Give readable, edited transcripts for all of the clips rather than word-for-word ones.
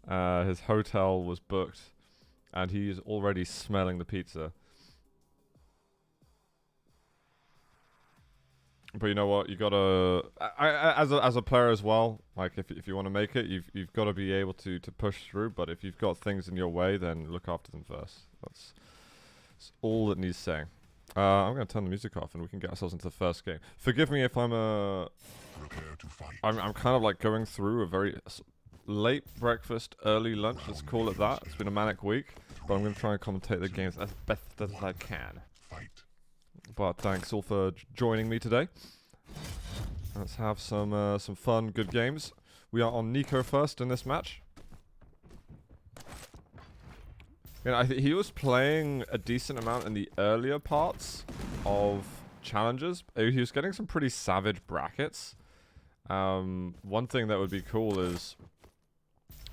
His hotel was booked, and he is already smelling the pizza. But you know what? You gotta, as a player as well. Like if you want to make it, you've got to be able to push through. But if you've got things in your way, then look after them first. That's all that needs saying. I'm gonna turn the music off, and we can get ourselves into the first game. Forgive me if I'm I'm kind of like going through a very late breakfast, early lunch. Let's call it that. It's been a manic week, but I'm gonna try and commentate the games as best as I can. But thanks all for joining me today. Let's have some fun, good games. We are on Nykho first in this match. You know, I think he was playing a decent amount in the earlier parts of challenges. He was getting some pretty savage brackets. One thing that would be cool is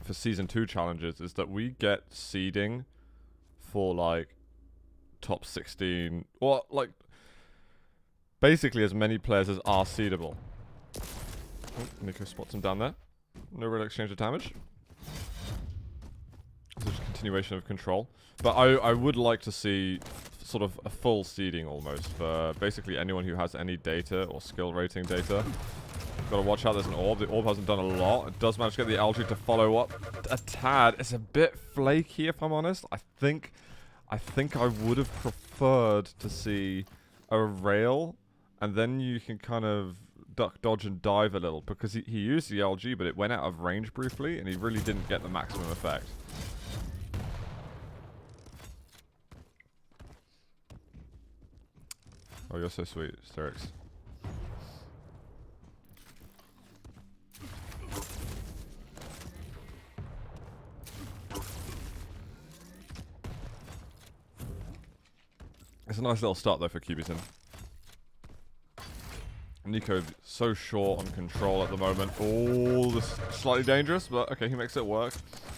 for season 2 challenges is that we get seeding for like top 16 or like basically as many players as are seedable. Oh, Nykho spots him down there. No real exchange of damage. It's just a continuation of control. But I would like to see sort of a full seeding almost for basically anyone who has any data or skill rating data. Gotta watch out, there's an orb. The orb hasn't done a lot. It does manage to get the algae to follow up a tad. It's a bit flaky if I'm honest. I think I would have preferred to see a rail, and then you can kind of duck, dodge, and dive a little, because he used the LG, but it went out of range briefly, and he really didn't get the maximum effect. Oh, you're so sweet, Sterix. It's a nice little start though for qbs0n. Nykho so short on control at the moment. Oh, this is slightly dangerous, but okay, he makes it work.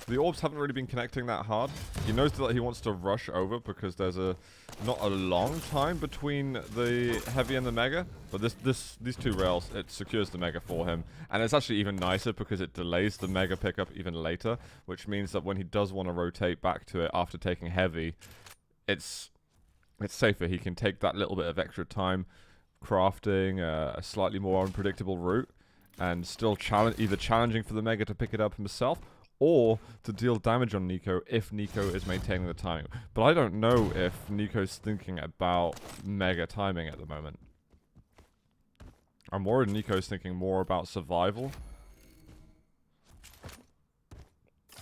The orbs haven't really been connecting that hard. He knows that he wants to rush over because there's not a long time between the heavy and the mega, but these two rails, it secures the mega for him, and it's actually even nicer because it delays the mega pickup even later, which means that when he does want to rotate back to it after taking heavy, it's safer. He can take that little bit of extra time crafting a slightly more unpredictable route and still either challenging for the mega to pick it up himself or to deal damage on Nykho if Nykho is maintaining the timing. But I don't know if Nykho's thinking about mega timing at the moment. I'm worried Nykho's thinking more about survival.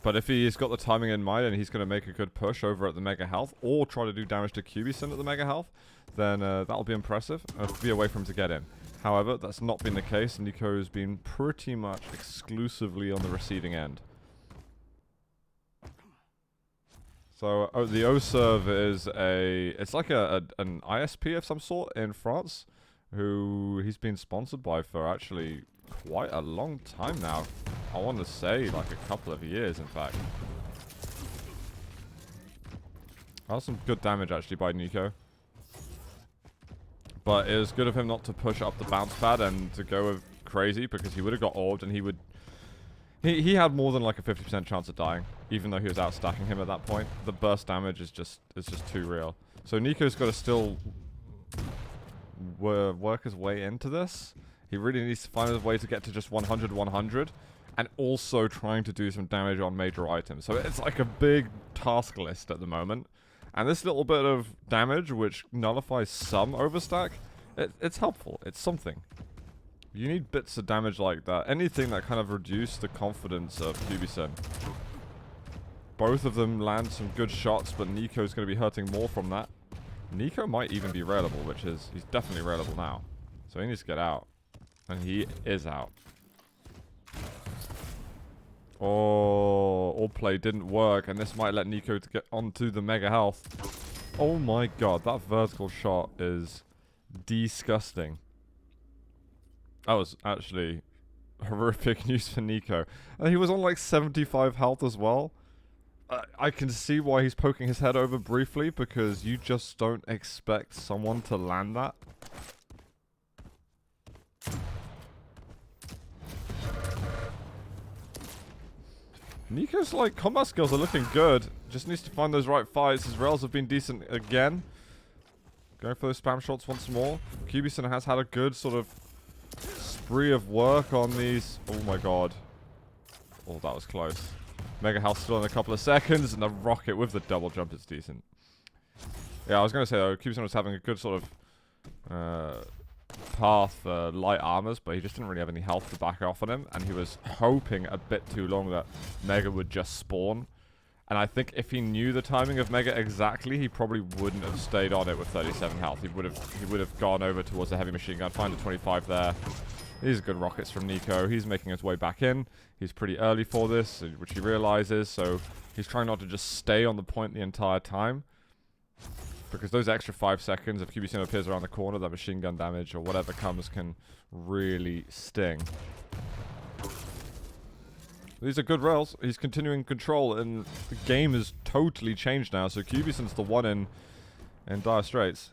But if he's got the timing in mind and he's going to make a good push over at the mega health or try to do damage to qbs0n at the mega health, then that'll be impressive. It'll be a way for him to get in. However, that's not been the case. Nykho's been pretty much exclusively on the receiving end. So the O-Serve is it's like an ISP of some sort in France, who he's been sponsored by for actually quite a long time now. I want to say like a couple of years, in fact. That was some good damage actually by Nykho. But it was good of him not to push up the bounce pad and to go with crazy, because he would have got orbed and he had more than like a 50% chance of dying, even though he was outstacking him at that point. The burst damage is just too real. So Nykho's got to still work his way into this. He really needs to find a way to get to just 100-100, and also trying to do some damage on major items. So it's like a big task list at the moment. And this little bit of damage, which nullifies some overstack, it's helpful. It's something. You need bits of damage like that. Anything that kind of reduces the confidence of qbs0n. Both of them land some good shots, but Nykho's going to be hurting more from that. Nykho might even be railable, which is... he's definitely railable now. So he needs to get out. And he is out. Oh, all play didn't work, and this might let Nykho to get onto the mega health. Oh my god, that vertical shot is disgusting. That was actually horrific news for Nykho. And he was on like 75 health as well. I can see why he's poking his head over briefly, because you just don't expect someone to land that. Nykho's, like, combat skills are looking good. Just needs to find those right fights. His rails have been decent again. Going for those spam shots once more. qbs0n has had a good sort of spree of work on these. Oh my god. Oh, that was close. Mega Health still in a couple of seconds, and the rocket with the double jump is decent. Yeah, I was going to say, though, qbs0n was having a good sort of path for light armors, but he just didn't really have any health to back off on him, and he was hoping a bit too long that Mega would just spawn. And I think if he knew the timing of Mega exactly, he probably wouldn't have stayed on it with 37 health. He would have gone over towards the heavy machine gun, find a 25 there. These are good rockets from Nykho. He's making his way back in. He's pretty early for this, which he realizes, so he's trying not to just stay on the point the entire time. Because those extra 5 seconds, if qbs0n appears around the corner, that machine gun damage or whatever comes can really sting. These are good rails. He's continuing control, and the game has totally changed now. So qbs0n's the one in dire straits.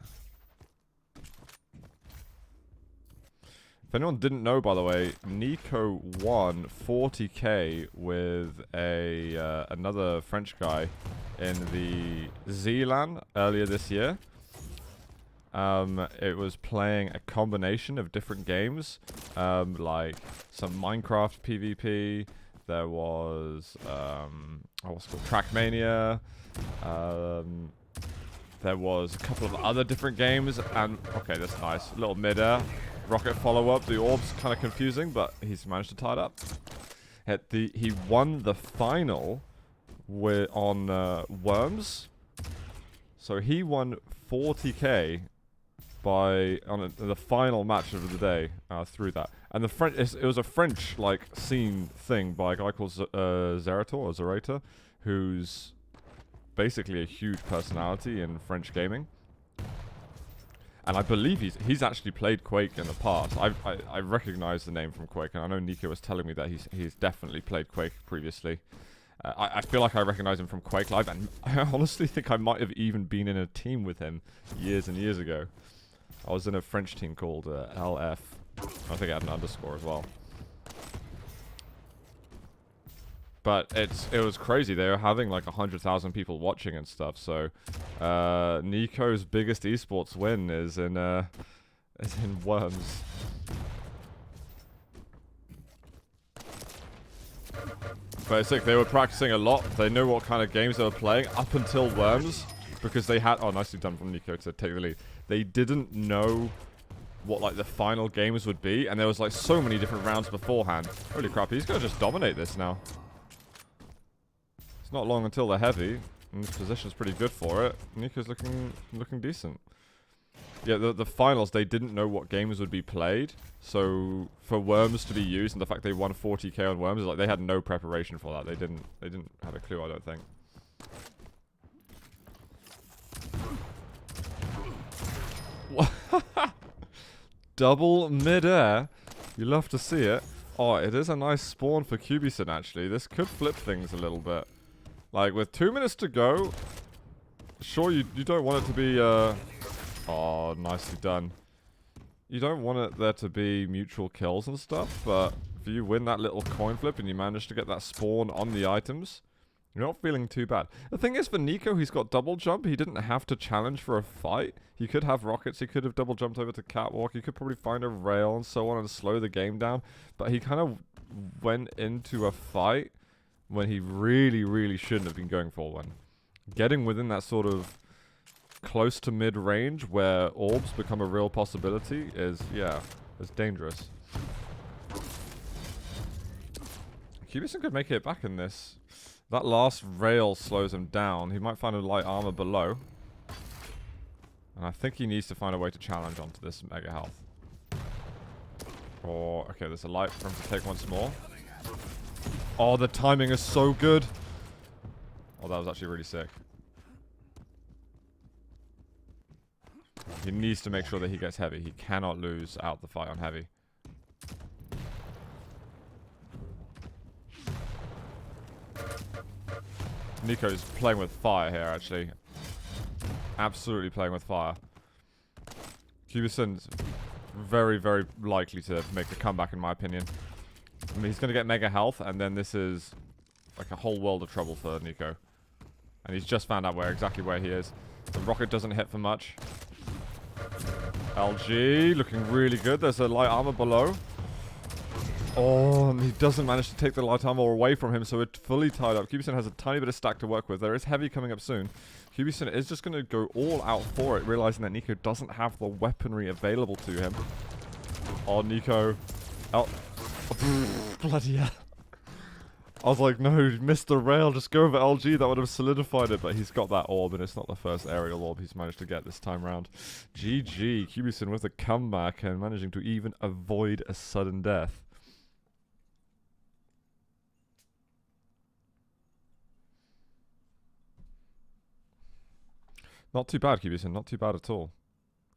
If anyone didn't know, by the way, Nykho won 40k with another French guy in the ZLAN earlier this year. It was playing a combination of different games, like some Minecraft PvP. There was, what's it called, Trackmania. There was a couple of other different games, and, okay, that's nice. A little mid-air. Rocket follow-up. The orb's kind of confusing, but he's managed to tie it up. He won the final on Worms. So he won 40k on the final match of the day through that. And it was a French like scene thing by a guy called Ro32, who's basically a huge personality in French gaming. And I believe he's actually played Quake in the past. I recognize the name from Quake, and I know Nykho was telling me that he's definitely played Quake previously. I feel like I recognize him from Quake Live, and I honestly think I might have even been in a team with him years and years ago. I was in a French team called LF. I think it had an underscore as well. But it was crazy. They were having like 100,000 people watching and stuff. So Nykho's biggest esports win is in Worms. But it's like they were practicing a lot. They know what kind of games they were playing up until Worms, because they had. Oh, nicely done from Nykho to take the lead. They didn't know what like the final games would be, and there was like so many different rounds beforehand. Holy crap! He's gonna just dominate this now. It's not long until they're heavy, and this position's pretty good for it. Nykho's looking decent. Yeah, the finals, they didn't know what games would be played, so for Worms to be used, and the fact they won 40k on Worms, is like they had no preparation for that. They didn't have a clue, I don't think. Double mid-air. You love to see it. Oh, it is a nice spawn for qbs0n, actually. This could flip things a little bit. Like, with 2 minutes to go, sure, you don't want it to be, oh, nicely done. You don't want it there to be mutual kills and stuff, but if you win that little coin flip and you manage to get that spawn on the items, you're not feeling too bad. The thing is, for Nykho, he's got double jump. He didn't have to challenge for a fight. He could have rockets. He could have double jumped over to catwalk. He could probably find a rail and so on and slow the game down. But he kind of went into a fight when he really, really shouldn't have been going for one. Getting within that sort of close to mid-range where orbs become a real possibility is, yeah, it's dangerous. qbs0n could make it back in this. That last rail slows him down. He might find a light armor below. And I think he needs to find a way to challenge onto this mega health. Or, okay, there's a light for him to take once more. Oh, the timing is so good. Oh, that was actually really sick. He needs to make sure that he gets heavy. He cannot lose out the fight on heavy. Nykho's playing with fire here, actually. Absolutely playing with fire. qbs0n's very, very likely to make a comeback, in my opinion. I mean, he's going to get mega health, and then this is like a whole world of trouble for Nykho. And he's just found out exactly where he is. The rocket doesn't hit for much. LG looking really good. There's a light armor below. Oh, and he doesn't manage to take the light armor away from him, so it's fully tied up. qbs0n has a tiny bit of stack to work with. There is heavy coming up soon. qbs0n is just going to go all out for it, realizing that Nykho doesn't have the weaponry available to him. Oh, Nykho. Oh. Bloody hell. I was like, no, missed the rail. Just go over LG. That would have solidified it. But he's got that orb, and it's not the first aerial orb he's managed to get this time round. GG. qbs0n with a comeback and managing to even avoid a sudden death. Not too bad, qbs0n. Not too bad at all.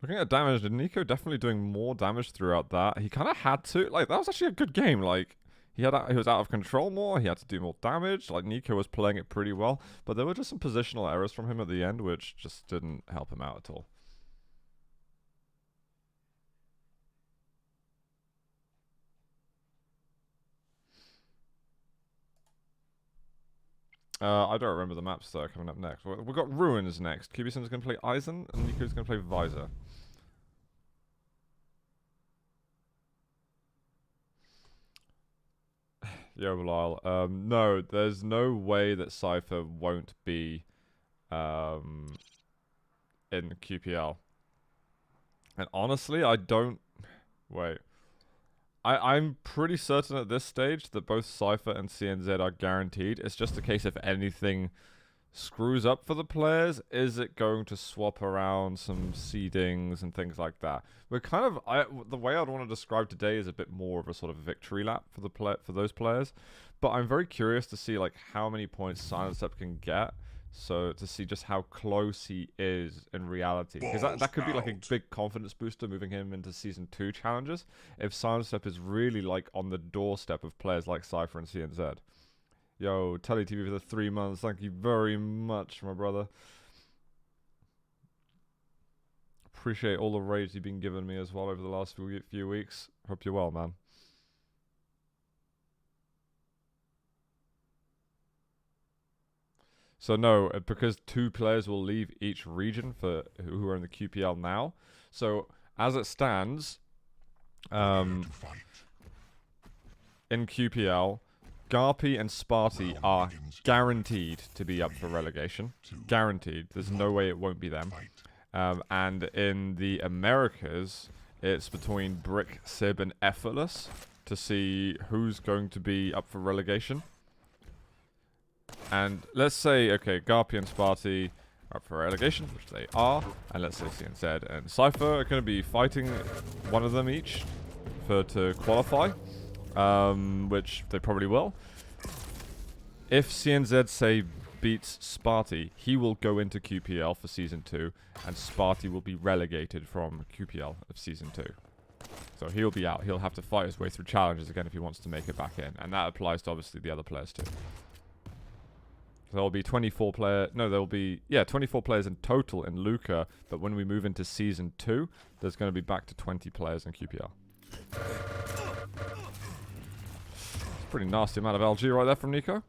Looking at damage, Nykho definitely doing more damage throughout that. He kind of had to. Like, that was actually a good game. Like, he was out of control more. He had to do more damage. Like, Nykho was playing it pretty well. But there were just some positional errors from him at the end, which just didn't help him out at all. I don't remember the maps that are coming up next. We've got Ruins next. qbs0n's going to play Eisen, and Nykho's going to play Visor. Yo, Belial. No, there's no way that Cypher won't be in QPL. And honestly, I don't... Wait. I'm pretty certain at this stage that both Cypher and CNZ are guaranteed. It's just a case if anything screws up for the players, is it going to swap around some seedings and things like that? We're kind of... the way I'd want to describe today is a bit more of a sort of victory lap for those players. But I'm very curious to see like how many points SilentStep can get. So to see just how close he is in reality. Because that could be like a big confidence booster moving him into Season 2 challenges. If SilentStep is really like on the doorstep of players like Cypher and CNZ. Yo, TeleTV for the 3 months. Thank you very much, my brother. Appreciate all the raids you've been giving me as well over the last few weeks. Hope you're well, man. So no, because 2 players will leave each region for who are in the QPL now. So as it stands, in QPL, Garpy and Sparty are guaranteed to be up for relegation. Guaranteed. There's no way it won't be them. And in the Americas, it's between Brick, Sib, and Effortless to see who's going to be up for relegation. And let's say, okay, Garpy and Sparty are up for relegation, which they are. And let's say CNZ and Cypher are going to be fighting one of them each to qualify, which they probably will. If CNZ, say, beats Sparty, he will go into QPL for Season 2, and Sparty will be relegated from QPL of Season 2. So he'll be out. He'll have to fight his way through challenges again if he wants to make it back in. And that applies to, obviously, the other players too. There'll be 24 players in total in Lucca, but when we move into Season 2, there's going to be back to 20 players in QPL. It's a pretty nasty amount of LG right there from Nykho.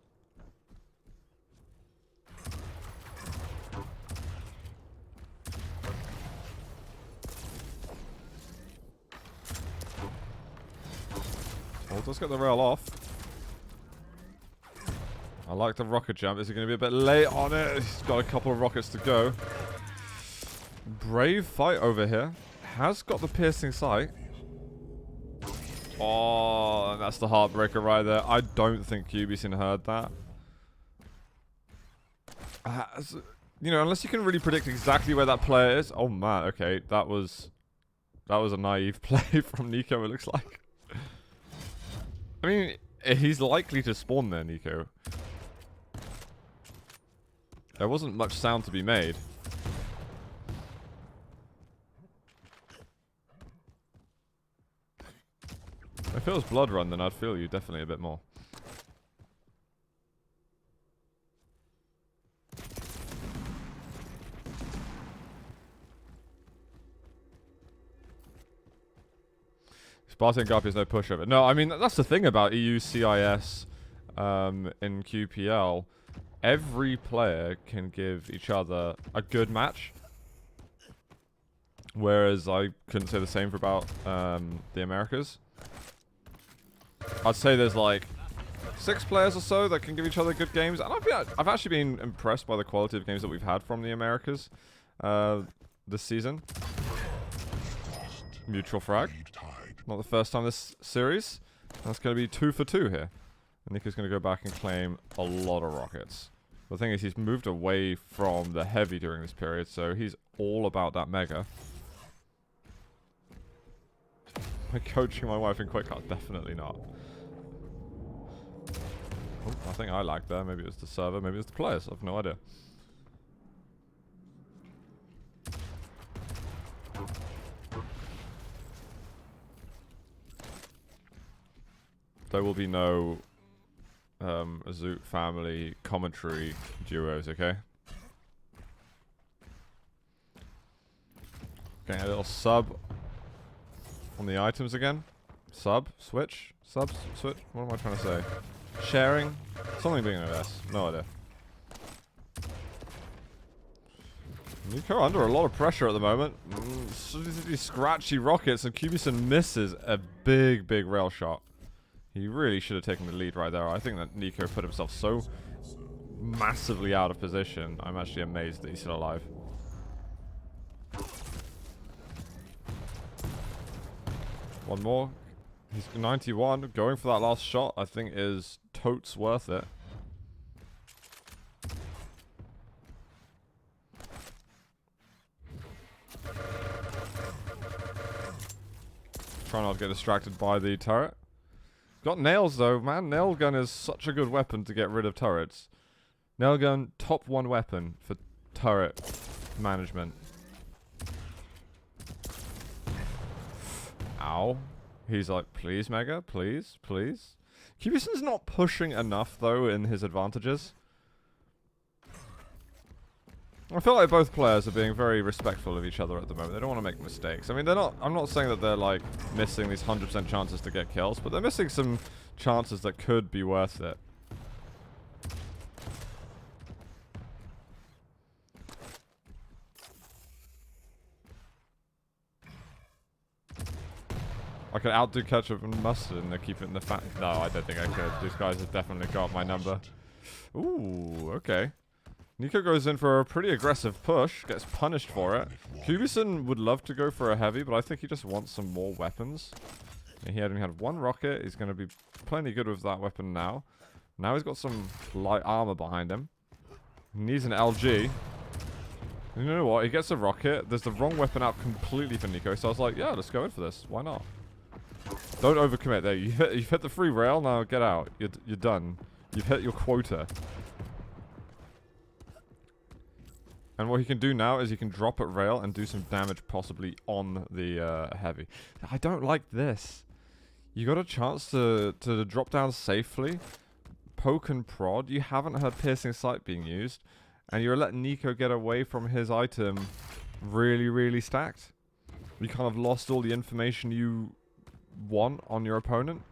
Well, let's get the rail off. I like the rocket jump. Is he going to be a bit late on it? He's got a couple of rockets to go. Brave fight over here. Has got the piercing sight. Oh, and that's the heartbreaker right there. I don't think qbs0n heard that. You know, unless you can really predict exactly where that player is. Oh man, okay. That was a naive play from Nykho, it looks like. I mean, he's likely to spawn there, Nykho. There wasn't much sound to be made. If it was Blood Run, then I'd feel you definitely a bit more. Spartan Garpy is no pushover. No, I mean, that's the thing about EU CIS in QPL, every player can give each other a good match. Whereas I couldn't say the same for about the Americas. I'd say there's like 6 players or so that can give each other good games, and I've actually been impressed by the quality of games that we've had from the Americas this season. Mutual frag. Not the first time this series. That's going to be 2 for 2 here. And Nykho's going to go back and claim a lot of rockets. The thing is, he's moved away from the heavy during this period, so he's all about that mega. Am I coaching my wife in quick cut? Definitely not. Oh, I think I lagged there. Maybe it was the server, maybe it was the players. I have no idea. There will be no Zoot family commentary duos, okay? Getting a little sub on the items again. Sub, switch, subs, switch. What am I trying to say? Sharing? Something being an S. No idea. Nykho under a lot of pressure at the moment. These scratchy rockets, and qbs0n misses a big, big rail shot. He really should have taken the lead right there. I think that Nykho put himself so massively out of position. I'm actually amazed that he's still alive. One more. He's 91. Going for that last shot, I think, is totes worth it. Try not to get distracted by the turret. Got nails though, man. Nail gun is such a good weapon to get rid of turrets. Nail gun, top 1 weapon for turret management. Ow. He's like, please, Mega, please, please. qbs0n's not pushing enough though in his advantages. I feel like both players are being very respectful of each other at the moment. They don't want to make mistakes. I mean, they're not. I'm not saying that they're like missing these 100% chances to get kills, but they're missing some chances that could be worth it. I could outdo ketchup and mustard and they keep it in the fat. No, I don't think I could. These guys have definitely got my number. Ooh, okay. Nykho goes in for a pretty aggressive push, gets punished for it. qbs0n would love to go for a heavy, but I think he just wants some more weapons. And he only had 1 rocket. He's going to be plenty good with that weapon now. Now he's got some light armor behind him. He needs an LG. And you know what? He gets a rocket. There's the wrong weapon out completely for Nykho, so I was like, yeah, let's go in for this. Why not? Don't overcommit. There, you've hit the free rail. Now get out. You're done. You've hit your quota. And what he can do now is he can drop at rail and do some damage possibly on the heavy. I don't like this. You got a chance to drop down safely, poke and prod. You haven't heard piercing sight being used, and you're letting Nykho get away from his item really, really stacked. You kind of lost all the information you want on your opponent.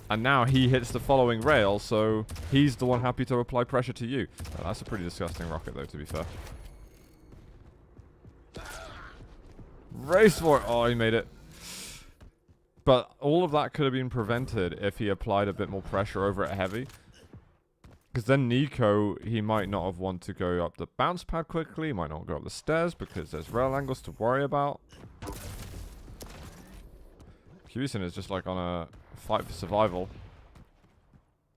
And now he hits the following rail, so he's the one happy to apply pressure to you. That's a pretty disgusting rocket, though, to be fair. Race for it. Oh, he made it. But all of that could have been prevented if he applied a bit more pressure over at heavy. Because then Nykho, he might not have wanted to go up the bounce pad quickly. He might not go up the stairs because there's rail angles to worry about. qbs0n is just like on a fight for survival.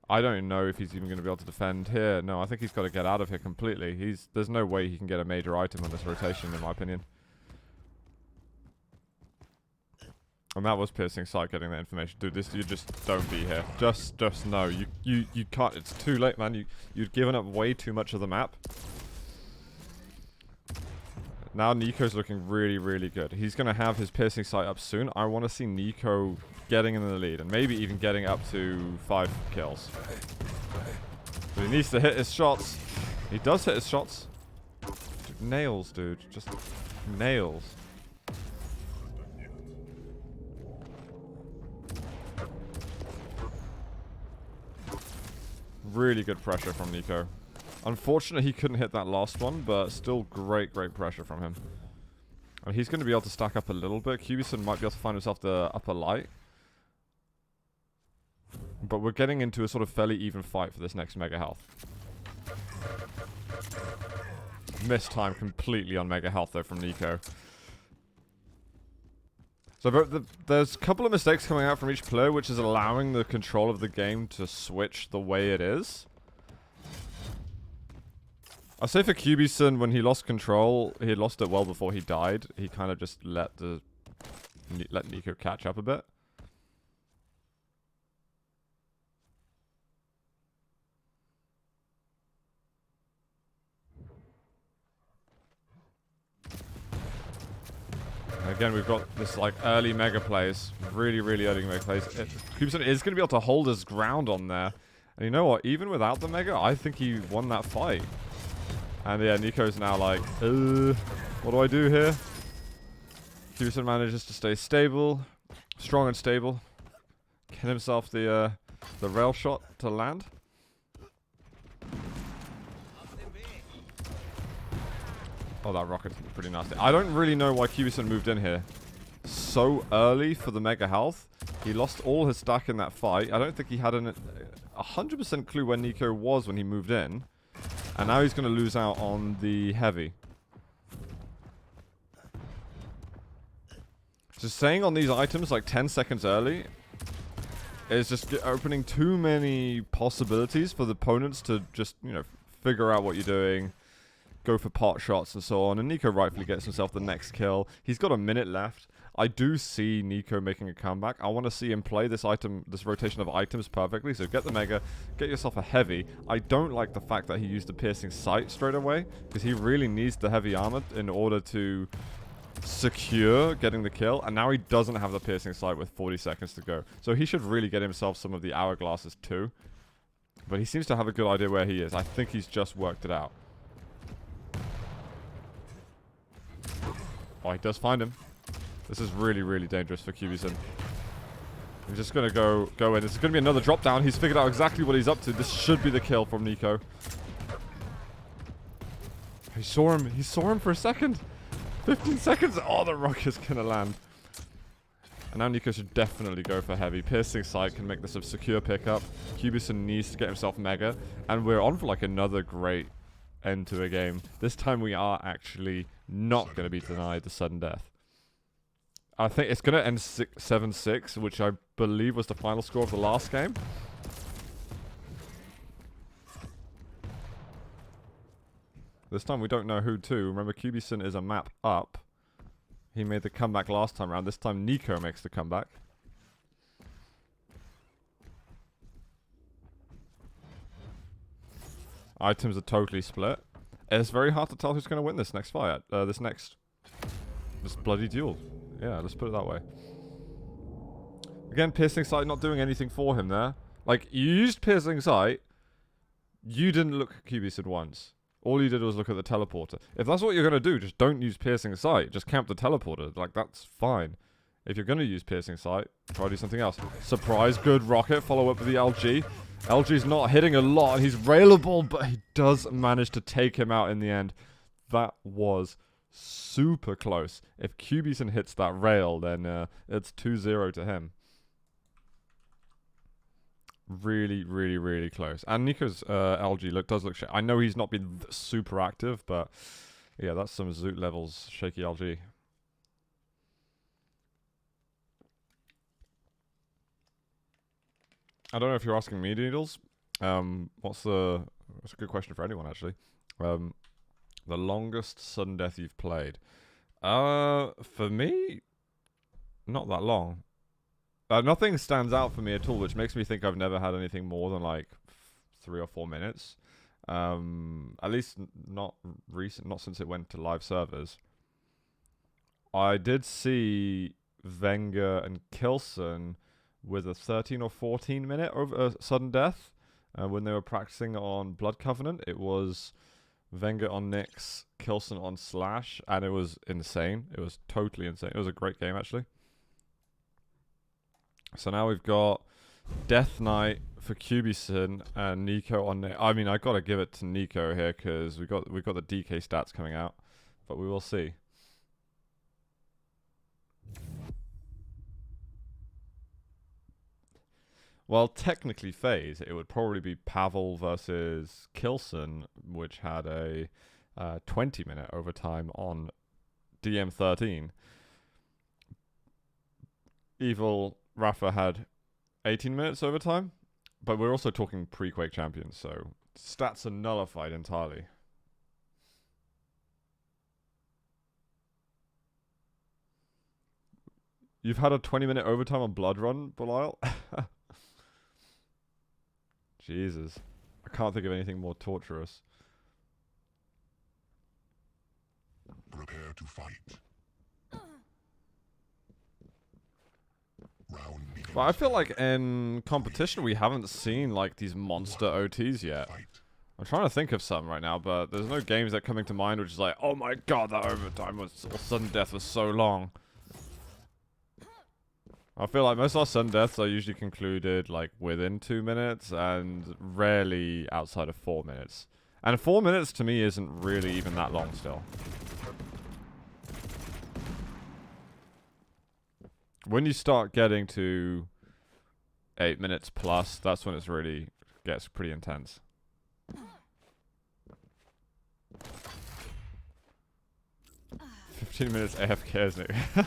I don't know if he's even going to be able to defend here. No, I think he's got to get out of here completely. There's no way he can get a major item on this rotation, in my opinion. And that was piercing sight getting that information. Dude, you just don't be here. Just no. You can't. It's too late, man. You've given up way too much of the map. Now Nykho's looking really, really good. He's going to have his piercing sight up soon. I want to see Nykho getting in the lead and maybe even getting up to 5 kills. But he needs to hit his shots. He does hit his shots. Dude, nails, dude. Just nails. Really good pressure from Nykho. Unfortunately, he couldn't hit that last one, but still great pressure from him. And he's going to be able to stack up a little bit. qbs0n might be able to find himself the upper light. But we're getting into a sort of fairly even fight for this next Mega Health. Missed time completely on Mega Health, though, from Nykho. So there's a couple of mistakes coming out from each player, which is allowing the control of the game to switch the way it is. I'll say for qbs0n, when he lost control, he had lost it well before he died. He kind of just let Nykho catch up a bit. Again, we've got this like early mega plays, really early mega plays. qbs0n is going to be able to hold his ground on there, and you know what? Even without the mega, I think he won that fight. And yeah, Nykho's now like, what do I do here? qbs0n manages to stay stable, strong and stable. Get himself the rail shot to land. Oh, that rocket's pretty nasty. I don't really know why qbs0n moved in here so early for the mega health. He lost all his stack in that fight. I don't think he had a 100% clue where Nykho was when he moved in. And now he's going to lose out on the heavy. Just staying on these items like 10 seconds early is just opening too many possibilities for the opponents to just, you know, figure out what you're doing, go for pot shots and so on. And Nykho rightfully gets himself the next kill. He's got a minute left. I do see Nykho making a comeback. I want to see him play this rotation of items perfectly. So get the mega, get yourself a heavy. I don't like the fact that he used the piercing sight straight away, because he really needs the heavy armor in order to secure getting the kill. And now he doesn't have the piercing sight with 40 seconds to go. So he should really get himself some of the hourglasses too. But he seems to have a good idea where he is. I think he's just worked it out. Oh, he does find him. This is really dangerous for qbs0n. He's just going to go in. This is going to be another drop down. He's figured out exactly what he's up to. This should be the kill from Nykho. He saw him. He saw him for a second. 15 seconds. Oh, the rocket's going to land. And now Nykho should definitely go for heavy. Piercing sight can make this a secure pickup. qbs0n needs to get himself mega. And we're on for like another great end to a game. This time we are actually not going to be denied the sudden death. I think it's going to end 7-6, which I believe was the final score of the last game. This time we don't know who to. Remember, qbs0n is a map up. He made the comeback last time around. This time Nykho makes the comeback. Items are totally split. It's very hard to tell who's going to win this next fight. This bloody duel. Yeah, let's put it that way. Again, piercing sight not doing anything for him there. Like, you used piercing sight. You didn't look at qbs0n once. All you did was look at the teleporter. If that's what you're going to do, just don't use piercing sight. Just camp the teleporter. Like, that's fine. If you're going to use piercing sight, try to do something else. Surprise, good rocket. Follow up with the LG. LG's not hitting a lot, and he's railable, but he does manage to take him out in the end. That was super close. If qbs0n hits that rail, then it's 2-0 to him. Really close. And Nykho's LG does look I know he's not been super active, but yeah, that's some Zoot levels shaky LG. I don't know if you're asking me, Needles. That's a good question for anyone, actually. The longest sudden death you've played. For me, not that long. Nothing stands out for me at all, which makes me think I've never had anything more than like 3 or 4 minutes. At least not recent, not since it went to live servers. I did see Wenger and Kilson with a 13 or 14 minute sudden death when they were practicing on Blood Covenant. It was Wenger on Nyx, Kilson on Slash, and it was insane. It was totally insane. It was a great game, actually. So now we've got Death Knight for qbs0n and Nykho on it. I mean, I gotta give it to Nykho here because we got the DK stats coming out, but we will see. Well, technically phase, it would probably be Pavel versus qbs0n, which had a 20-minute overtime on DM13. Evil Rafa had 18 minutes overtime, but we're also talking pre-Quake champions, so stats are nullified entirely. You've had a 20-minute overtime on Blood Run, Belial? Jesus. I can't think of anything more torturous. Prepare to fight. Round begins. But I feel like in competition we haven't seen like these monster OTs yet. I'm trying to think of some right now, but there's no games that are coming to mind which is like, oh my god, that overtime was, or sudden death was so long. I feel like most of our sudden deaths are usually concluded like within 2 minutes and rarely outside of 4 minutes. And 4 minutes to me isn't really even that long still. When you start getting to 8 minutes plus, that's when it's really gets pretty intense. "15 minutes AFK, isn't it?"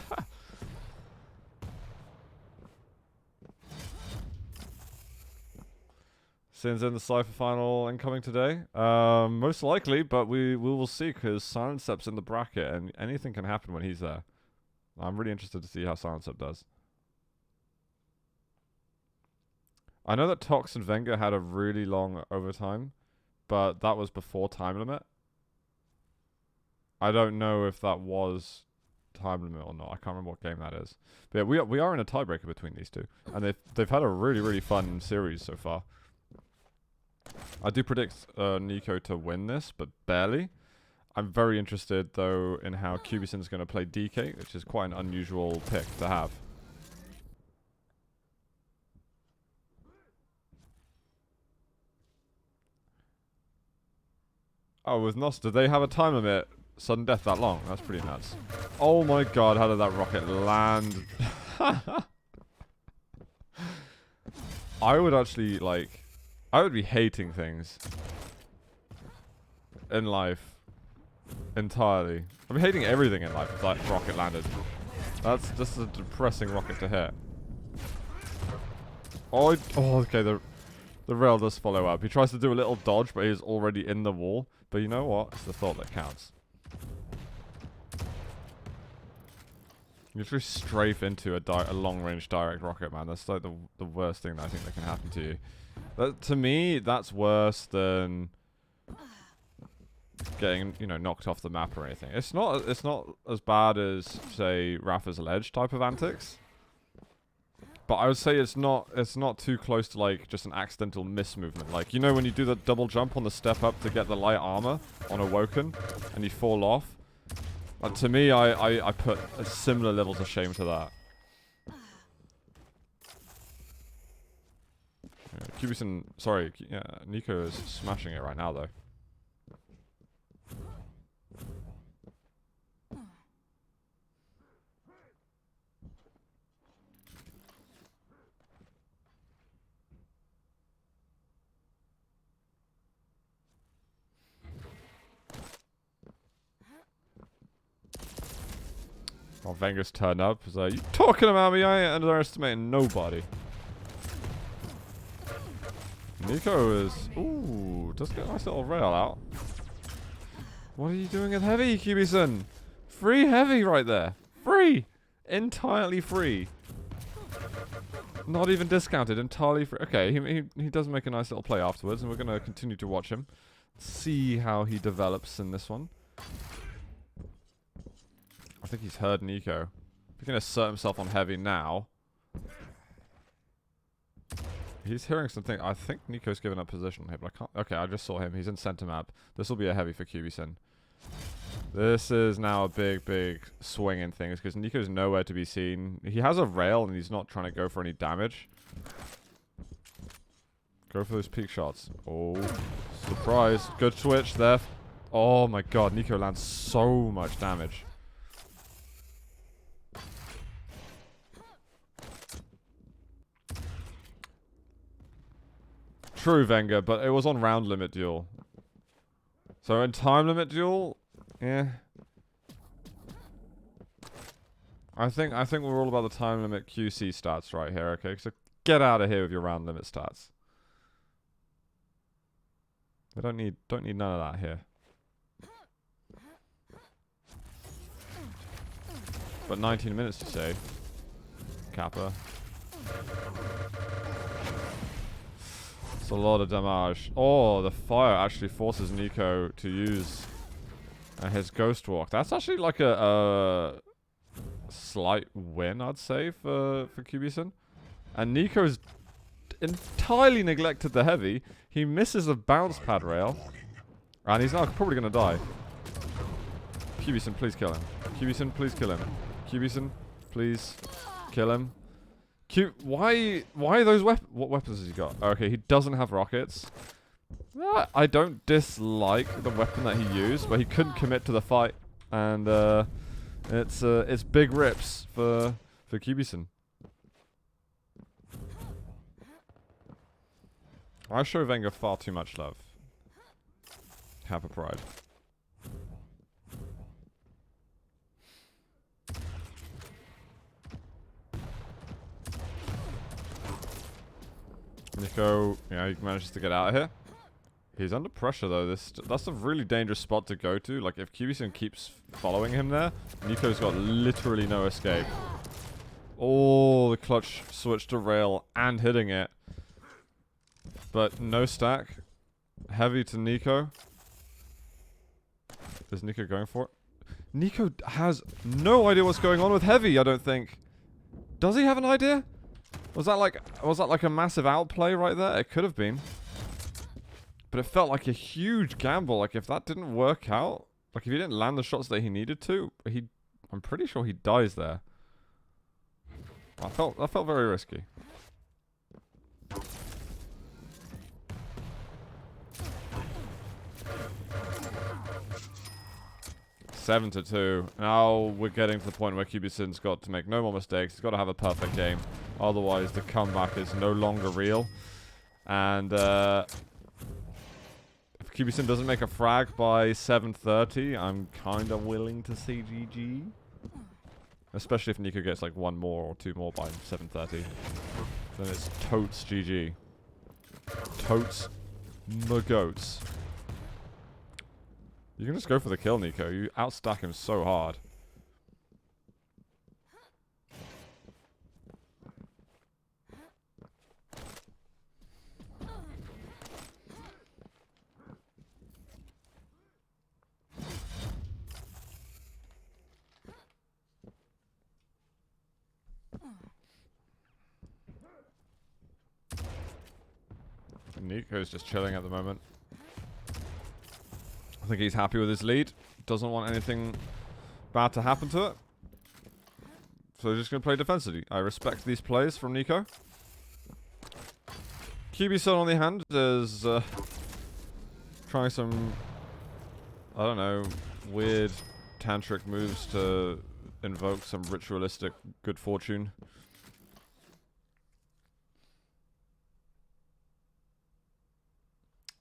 Sin's in the Cypher final incoming today. Most likely, but we will see because Silencep's in the bracket and anything can happen when he's there. I'm really interested to see how Silencep does. I know that Tox and Venga had a really long overtime, but that was before time limit. I don't know if that was time limit or not. I can't remember what game that is. But yeah, we are in a tiebreaker between these two, and they've had a really fun series so far. I do predict Nykho to win this, but barely. I'm very interested, though, in how qbs0n is going to play DK, which is quite an unusual pick to have. Oh, with Nos, did they have a time limit? Sudden death that long? That's pretty nuts. Oh my god, how did that rocket land? I would actually, like... I would be hating things in life entirely. I'm hating everything in life if that rocket landed. That's just a depressing rocket to hit. Oh, okay, the rail does follow up. He tries to do a little dodge, but he's already in the wall. But you know what? It's the thought that counts. You literally strafe into a long-range direct rocket, man. That's like the worst thing that I think that can happen to you. To me, that's worse than getting, you know, knocked off the map or anything. It's not as bad as, say, Rafa's Ledge type of antics. But I would say it's not too close to like just an accidental miss movement. Like, you know when you do the double jump on the step up to get the light armor on Awoken and you fall off? To me, I put a similar levels of shame to that. qbs0n, sorry, yeah, Nykho is smashing it right now though. Oh, Venga's turned up. He's like, you talking about me? I ain't underestimating nobody. Nykho is... Ooh, does get a nice little rail out. What are you doing with heavy, qbs0n? Free heavy right there. Free! Entirely free. Not even discounted, entirely free. Okay, he does make a nice little play afterwards, and we're going to continue to watch him. See how he develops in this one. I think he's heard Nykho. If he can assert himself on heavy now... He's hearing something. I think Nykho's given up position here, but I can't... Okay, I just saw him. He's in center map. This will be a heavy for qbs0n. This is now a big swing in things, because Nykho's nowhere to be seen. He has a rail, and he's not trying to go for any damage. Go for those peak shots. Oh, surprise. Good switch there. Oh my god, Nykho lands so much damage. True, Wenger, but it was on round limit duel. So in time limit duel, yeah. I think we're all about the time limit QC stats right here, okay? So get out of here with your round limit stats. I don't need none of that here. But 19 minutes to say. Kappa. It's a lot of damage. Oh, the fire actually forces Nykho to use his Ghost Walk. That's actually like a slight win, I'd say, for qbs0n. And Nykho's entirely neglected the heavy. He misses the bounce pad rail. And he's now probably going to die. qbs0n, please kill him. qbs0n, please kill him. qbs0n, please kill him. Why those weapons? What weapons has he got? Okay, he doesn't have rockets. I don't dislike the weapon that he used, but he couldn't commit to the fight, and it's big rips for qbs0n. I show Wenger far too much love. Have a pride. Nykho, he manages to get out of here. He's under pressure though. That's a really dangerous spot to go to. Like if qbs0n keeps following him there, Nykho's got literally no escape. Oh, the clutch switch to rail and hitting it. But no stack. Heavy to Nykho. Is Nykho going for it? Nykho has no idea what's going on with heavy, I don't think. Does he have an idea? Was that like a massive outplay right there? It could have been. But it felt like a huge gamble. Like if that didn't work out, like if he didn't land the shots that he needed to, I'm pretty sure he dies there. That felt very risky. Seven to 2. Now we're getting to the point where qbs0n's got to make no more mistakes. He's got to have a perfect game. Otherwise, the comeback is no longer real. And if qbs0n doesn't make a frag by 7:30, I'm kind of willing to see GG. Especially if Nykho gets like one more or two more by 7:30. Then it's totes GG. Totes the goats. You can just go for the kill, Nykho. You outstack him so hard. Nykho's just chilling at the moment. I think he's happy with his lead. Doesn't want anything bad to happen to it. So he's just going to play defensively. I respect these plays from Nykho. qbs0n on the hand is trying some, I don't know, weird tantric moves to invoke some ritualistic good fortune.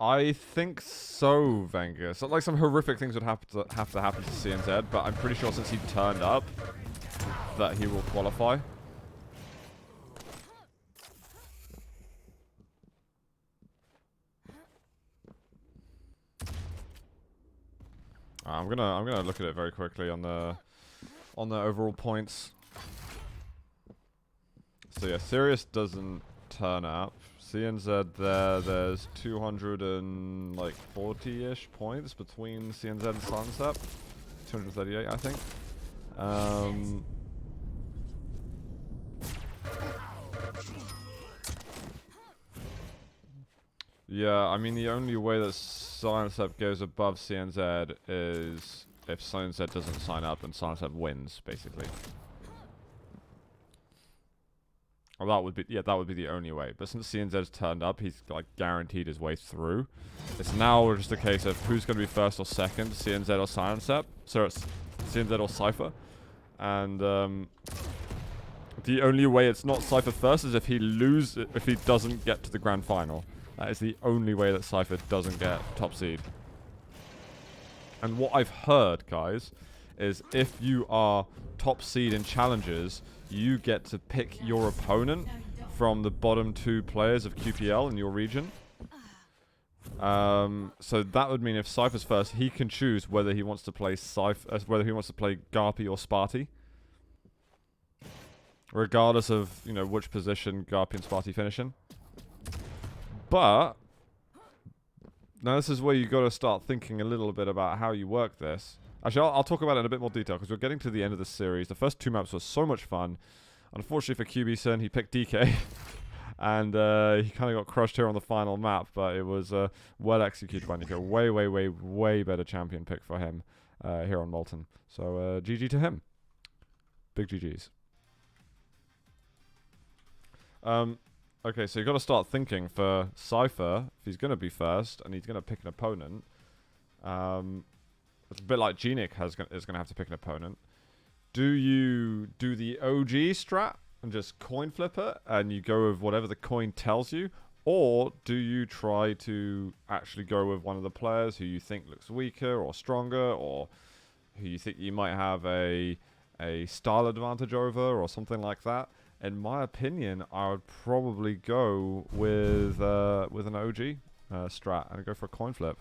I think so, Wenger. So like some horrific things would have to happen to CNZ, but I'm pretty sure since he turned up that he will qualify. I'm gonna look at it very quickly on the overall points. So yeah, Sirius doesn't turn up. CNZ there's 240-ish points between CNZ and Sunset. 238, I think. Yeah, I mean the only way that Sunset goes above CNZ is if Sunset doesn't sign up and Sunset wins, basically. Well, that would be the only way. But since CNZ's turned up, he's like guaranteed his way through. It's now just a case of who's going to be first or second, CNZ or Silencep. So it's CNZ or Cypher. And the only way it's not Cypher first is if he doesn't get to the grand final. That is the only way that Cypher doesn't get top seed. And what I've heard, guys, is if you are top seed in challenges, you get to pick your opponent from the bottom 2 players of QPL in your region. So that would mean if Cypher's first, he can choose whether he wants to play Garpy or Sparty, regardless of which position Garpy and Sparty finish in. But now this is where you got to start thinking a little bit about how you work this. Actually, I'll talk about it in a bit more detail because we're getting to the end of the series. The first 2 maps were so much fun. Unfortunately for qbs0n, he picked DK. And he kind of got crushed here on the final map. But it was well executed by Nykho. Way better champion pick for him here on Molten. So GG to him. Big GGs. Okay, so you got to start thinking for Cypher, if he's going to be first and he's going to pick an opponent. It's a bit like Genic is going to have to pick an opponent. Do you do the OG strat and just coin flip it and you go with whatever the coin tells you? Or do you try to actually go with one of the players who you think looks weaker or stronger, or who you think you might have a style advantage over or something like that? In my opinion, I would probably go with an OG strat and go for a coin flip.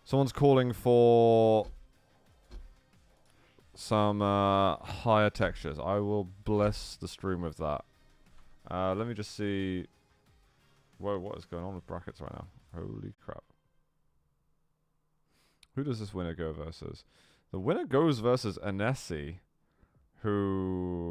Someone's calling for some higher textures. I will bless the stream with that. Let me just see. Whoa, what is going on with brackets right now? Holy crap. Who does this winner go versus? The winner goes versus Anesi, who